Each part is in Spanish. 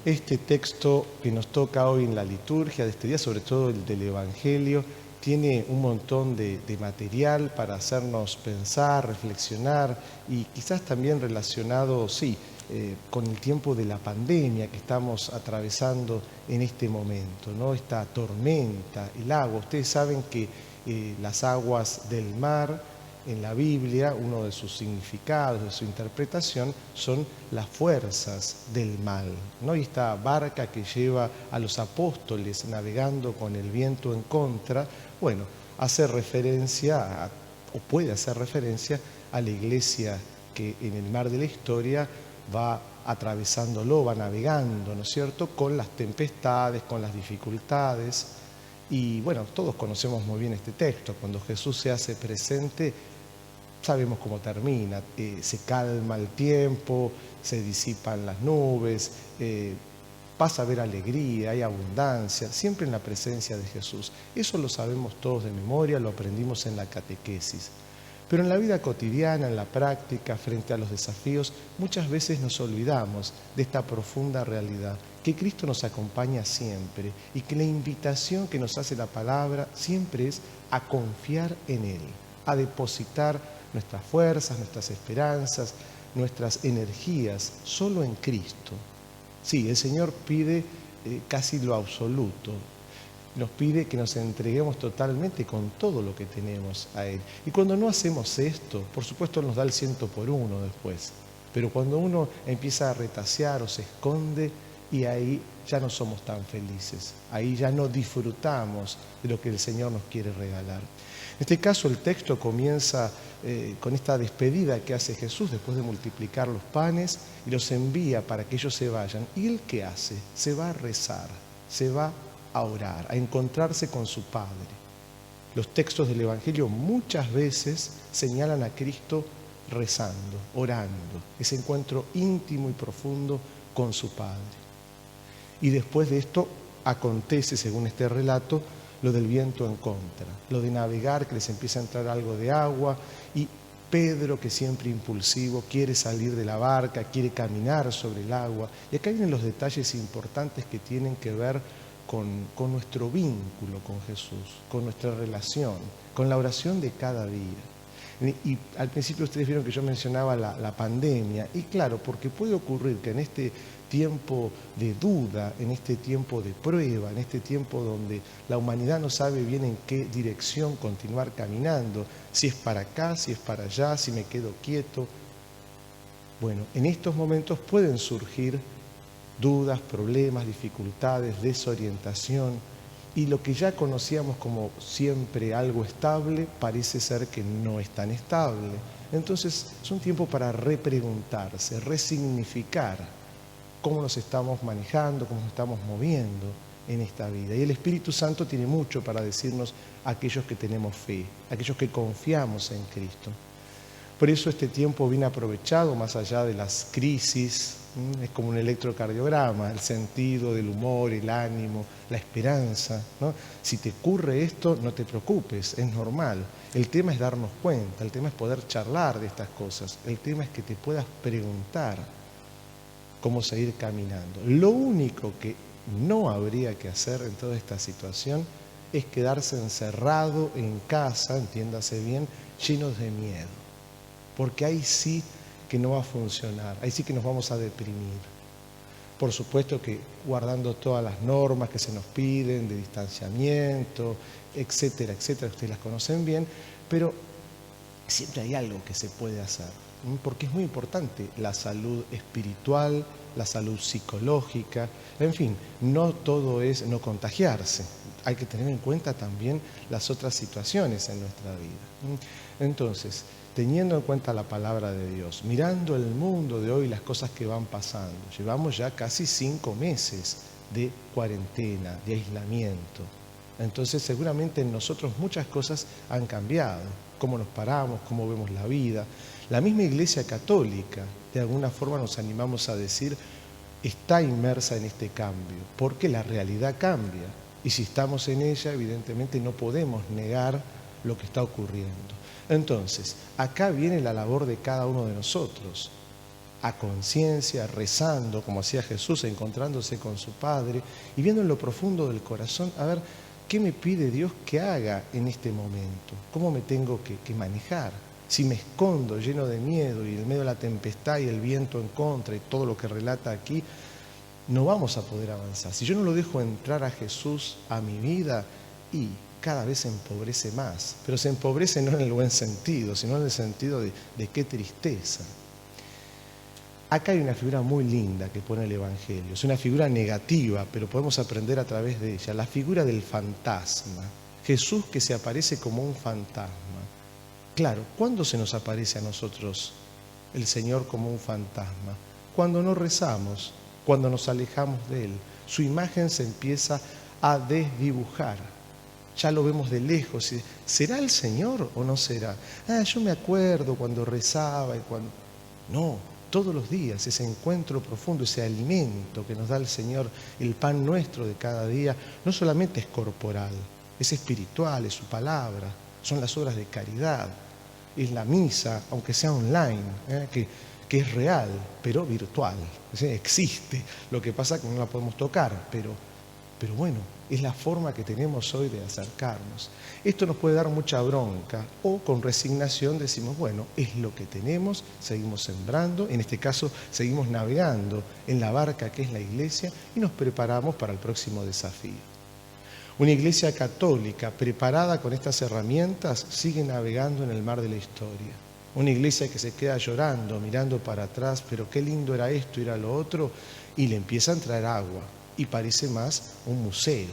Este texto que nos toca hoy en la liturgia de este día, sobre todo el del Evangelio, tiene un montón de material para hacernos pensar, reflexionar y quizás también relacionado, con el tiempo de la pandemia que estamos atravesando en este momento, ¿no? Esta tormenta, el agua. Ustedes saben que las aguas del mar, en la Biblia, uno de sus significados, de su interpretación, son las fuerzas del mal, ¿no? Y esta barca que lleva a los apóstoles navegando con el viento en contra, bueno, hace referencia, o puede hacer referencia a la iglesia que en el mar de la historia va atravesándolo, va navegando, ¿no es cierto?, con las tempestades, con las dificultades. Y bueno, todos conocemos muy bien este texto. Cuando Jesús se hace presente, sabemos cómo termina. Se calma el tiempo, se disipan las nubes, pasa a haber alegría, hay abundancia, siempre en la presencia de Jesús. Eso lo sabemos todos de memoria, lo aprendimos en la catequesis. Pero en la vida cotidiana, en la práctica, frente a los desafíos, muchas veces nos olvidamos de esta profunda realidad, que Cristo nos acompaña siempre y que la invitación que nos hace la palabra siempre es a confiar en Él, a depositar nuestras fuerzas, nuestras esperanzas, nuestras energías solo en Cristo. Sí, el Señor pide casi lo absoluto. Nos pide que nos entreguemos totalmente con todo lo que tenemos a Él. Y cuando no hacemos esto, por supuesto nos da el 100 por 1 después. Pero cuando uno empieza a retasear o se esconde, y ahí ya no somos tan felices. Ahí ya no disfrutamos de lo que el Señor nos quiere regalar. En este caso el texto comienza con esta despedida que hace Jesús después de multiplicar los panes y los envía para que ellos se vayan. ¿Y Él qué hace? Se va a rezar, se va a orar, a encontrarse con su Padre. Los textos del Evangelio muchas veces señalan a Cristo rezando, orando, ese encuentro íntimo y profundo con su Padre. Y después de esto acontece, según este relato, lo del viento en contra, lo de navegar, que les empieza a entrar algo de agua, y Pedro, que siempre impulsivo, quiere salir de la barca, quiere caminar sobre el agua. Y acá vienen los detalles importantes que tienen que ver con nuestro vínculo con Jesús, con nuestra relación, con la oración de cada día. Y al principio ustedes vieron que yo mencionaba la pandemia, y claro, porque puede ocurrir que en este tiempo de duda, en este tiempo de prueba, en este tiempo donde la humanidad no sabe bien en qué dirección continuar caminando, si es para acá, si es para allá, si me quedo quieto. Bueno, en estos momentos pueden surgir dudas, problemas, dificultades, desorientación, y lo que ya conocíamos como siempre algo estable parece ser que no es tan estable. Entonces es un tiempo para repreguntarse, resignificar cómo nos estamos manejando, cómo nos estamos moviendo en esta vida. Y el Espíritu Santo tiene mucho para decirnos a aquellos que tenemos fe, a aquellos que confiamos en Cristo. Por eso este tiempo viene aprovechado más allá de las crisis. Es como un electrocardiograma, el sentido del humor, el ánimo, la esperanza, ¿no? Si te ocurre esto, no te preocupes, es normal. El tema es darnos cuenta, el tema es poder charlar de estas cosas, el tema es que te puedas preguntar cómo seguir caminando. Lo único que no habría que hacer en toda esta situación es quedarse encerrado en casa, entiéndase bien, llenos de miedo. Porque ahí sí que no va a funcionar, ahí sí que nos vamos a deprimir. Por supuesto que guardando todas las normas que se nos piden de distanciamiento, etcétera, etcétera, ustedes las conocen bien, pero siempre hay algo que se puede hacer, porque es muy importante la salud espiritual, la salud psicológica, en fin, no todo es no contagiarse, hay que tener en cuenta también las otras situaciones en nuestra vida. Entonces, teniendo en cuenta la palabra de Dios, mirando el mundo de hoy, las cosas que van pasando, llevamos ya casi 5 meses de cuarentena, de aislamiento. Entonces seguramente en nosotros muchas cosas han cambiado, cómo nos paramos, cómo vemos la vida. La misma Iglesia Católica, de alguna forma nos animamos a decir, está inmersa en este cambio, porque la realidad cambia. Y si estamos en ella, evidentemente no podemos negar lo que está ocurriendo. Entonces, acá viene la labor de cada uno de nosotros. a conciencia, rezando, como hacía Jesús, encontrándose con su Padre y viendo en lo profundo del corazón, a ver, ¿qué me pide Dios que haga en este momento? ¿Cómo me tengo que manejar? Si me escondo lleno de miedo y en medio de la tempestad y el viento en contra y todo lo que relata aquí, no vamos a poder avanzar. Si yo no lo dejo entrar a Jesús a mi vida, y cada vez se empobrece más. Pero se empobrece no en el buen sentido, sino en el sentido de qué tristeza. Acá hay una figura muy linda que pone el Evangelio. Es una figura negativa, pero podemos aprender a través de ella. La figura del fantasma. Jesús que se aparece como un fantasma. Claro, ¿cuándo se nos aparece a nosotros el Señor como un fantasma? Cuando no rezamos, cuando nos alejamos de Él. Su imagen se empieza a desdibujar. Ya lo vemos de lejos. ¿Será el Señor o no será? Yo me acuerdo cuando rezaba y cuando... No, todos los días ese encuentro profundo, ese alimento que nos da el Señor, el pan nuestro de cada día, no solamente es corporal, es espiritual, es su palabra, son las obras de caridad, es la misa, aunque sea online, que es real, pero virtual, existe. Lo que pasa es que no la podemos tocar, pero bueno, es la forma que tenemos hoy de acercarnos. Esto nos puede dar mucha bronca o con resignación decimos, bueno, es lo que tenemos, seguimos sembrando, en este caso seguimos navegando en la barca que es la iglesia y nos preparamos para el próximo desafío. Una iglesia católica preparada con estas herramientas sigue navegando en el mar de la historia. Una iglesia que se queda llorando, mirando para atrás, pero qué lindo era esto, era lo otro, y le empieza a entrar agua. Y parece más un museo,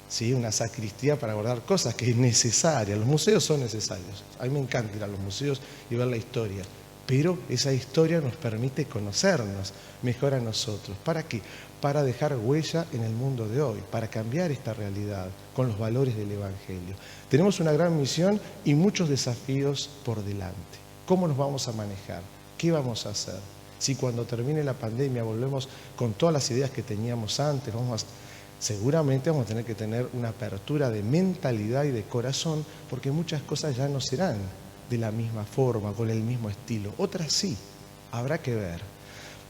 ¿sí? Una sacristía para guardar cosas que es necesaria. Los museos son necesarios. A mí me encanta ir a los museos y ver la historia. Pero esa historia nos permite conocernos mejor a nosotros. ¿Para qué? Para dejar huella en el mundo de hoy, para cambiar esta realidad con los valores del Evangelio. Tenemos una gran misión y muchos desafíos por delante. ¿Cómo nos vamos a manejar? ¿Qué vamos a hacer? Si cuando termine la pandemia volvemos con todas las ideas que teníamos antes, seguramente vamos a tener que tener una apertura de mentalidad y de corazón, porque muchas cosas ya no serán de la misma forma, con el mismo estilo. Otras sí, habrá que ver.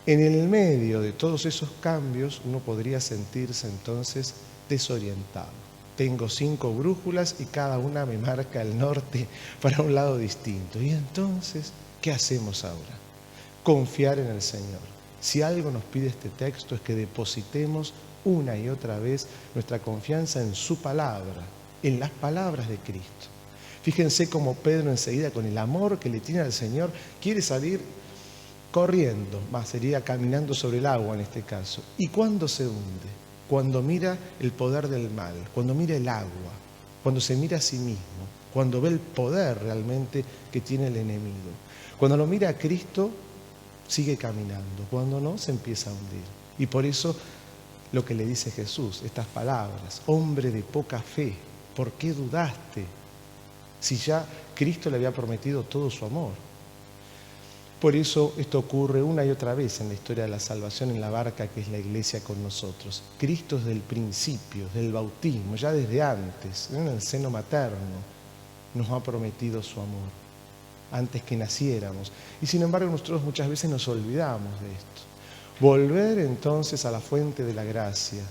En el medio de todos esos cambios uno podría sentirse entonces desorientado. Tengo 5 brújulas y cada una me marca el norte para un lado distinto. Y entonces, ¿qué hacemos ahora? Confiar en el Señor. Si algo nos pide este texto es que depositemos una y otra vez nuestra confianza en su palabra, en las palabras de Cristo. Fíjense cómo Pedro enseguida, con el amor que le tiene al Señor, quiere salir corriendo, sería caminando sobre el agua en este caso. ¿Y cuándo se hunde? Cuando mira el poder del mal, cuando mira el agua, cuando se mira a sí mismo, cuando ve el poder realmente que tiene el enemigo. Cuando lo mira a Cristo, sigue caminando, cuando no, se empieza a hundir. Y por eso lo que le dice Jesús, estas palabras, hombre de poca fe, ¿por qué dudaste? Si ya Cristo le había prometido todo su amor. Por eso esto ocurre una y otra vez en la historia de la salvación en la barca que es la iglesia con nosotros. Cristo desde el principio, desde el bautismo, ya desde antes, en el seno materno, nos ha prometido su amor, antes que naciéramos. Y sin embargo nosotros muchas veces nos olvidamos de esto. Volver entonces a la fuente de la gracia,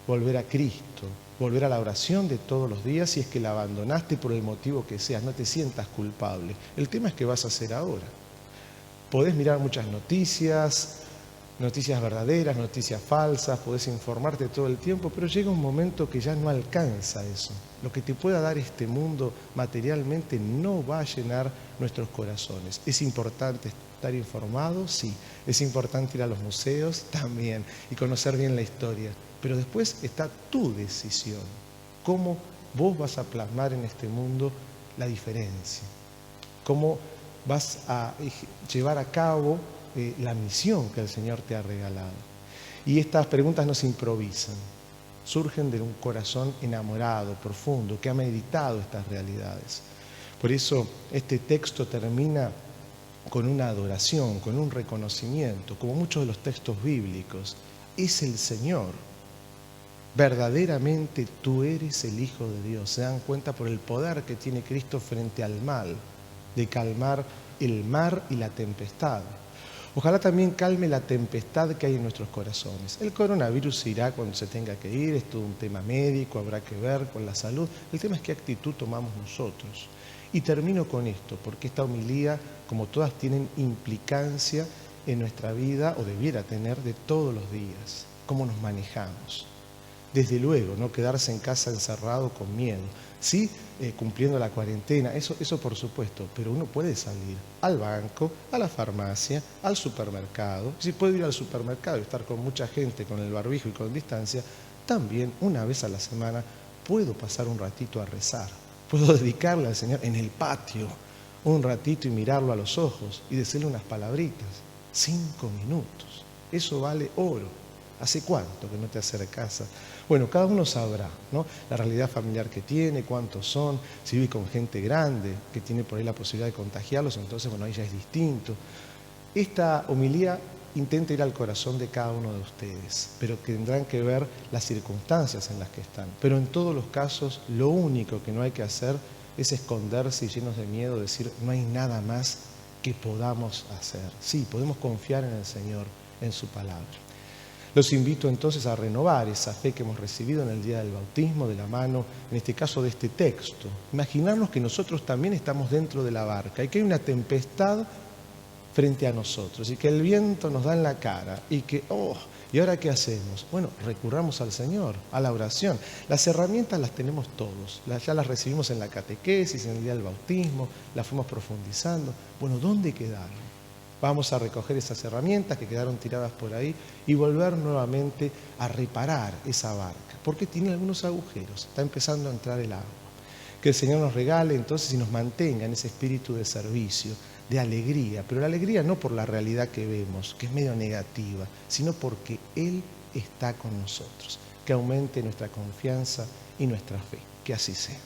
volver a Cristo, volver a la oración de todos los días, si es que la abandonaste por el motivo que seas, no te sientas culpable. El tema es qué vas a hacer ahora. Podés mirar muchas noticias verdaderas, noticias falsas, podés informarte todo el tiempo, pero llega un momento que ya no alcanza eso. Lo que te pueda dar este mundo materialmente no va a llenar nuestros corazones. ¿Es importante estar informado? Sí. ¿Es importante ir a los museos? También. Y conocer bien la historia. Pero después está tu decisión. ¿Cómo vos vas a plasmar en este mundo la diferencia? ¿Cómo vas a llevar a cabo la misión que el Señor te ha regalado? Y estas preguntas no se improvisan, surgen de un corazón enamorado, profundo, que ha meditado estas realidades. Por eso este texto termina con una adoración, con un reconocimiento, como muchos de los textos bíblicos. Es el Señor. Verdaderamente tú eres el Hijo de Dios. Se dan cuenta por el poder que tiene Cristo frente al mal, de calmar el mar y la tempestad. Ojalá también calme la tempestad que hay en nuestros corazones. El coronavirus irá cuando se tenga que ir, es todo un tema médico, habrá que ver con la salud. El tema es qué actitud tomamos nosotros. Y termino con esto, porque esta homilía, como todas, tienen implicancia en nuestra vida, o debiera tener, de todos los días. Cómo nos manejamos. Desde luego, no quedarse en casa encerrado con miedo. Sí, cumpliendo la cuarentena, eso por supuesto, pero uno puede salir al banco, a la farmacia, al supermercado. Si puedo ir al supermercado y estar con mucha gente, con el barbijo y con distancia, también una vez a la semana puedo pasar un ratito a rezar. Puedo dedicarle al Señor en el patio un ratito y mirarlo a los ojos y decirle unas palabritas. 5 minutos. Eso vale oro. ¿Hace cuánto que no te acercas? Bueno, cada uno sabrá, ¿no? La realidad familiar que tiene, cuántos son, si vive con gente grande, que tiene por ahí la posibilidad de contagiarlos, entonces, bueno, ahí ya es distinto. Esta homilía intenta ir al corazón de cada uno de ustedes, pero tendrán que ver las circunstancias en las que están. Pero en todos los casos, lo único que no hay que hacer es esconderse y llenos de miedo, decir, no hay nada más que podamos hacer. Sí, podemos confiar en el Señor, en su palabra. Los invito entonces a renovar esa fe que hemos recibido en el día del bautismo, de la mano, en este caso, de este texto. Imaginarnos que nosotros también estamos dentro de la barca y que hay una tempestad frente a nosotros y que el viento nos da en la cara y que, ¿y ahora qué hacemos? Bueno, recurramos al Señor, a la oración. Las herramientas las tenemos todos, ya las recibimos en la catequesis, en el día del bautismo, las fuimos profundizando. Bueno, ¿dónde quedaron? Vamos a recoger esas herramientas que quedaron tiradas por ahí y volver nuevamente a reparar esa barca, porque tiene algunos agujeros, está empezando a entrar el agua. Que el Señor nos regale entonces y nos mantenga en ese espíritu de servicio, de alegría, pero la alegría no por la realidad que vemos, que es medio negativa, sino porque Él está con nosotros. Que aumente nuestra confianza y nuestra fe. Que así sea.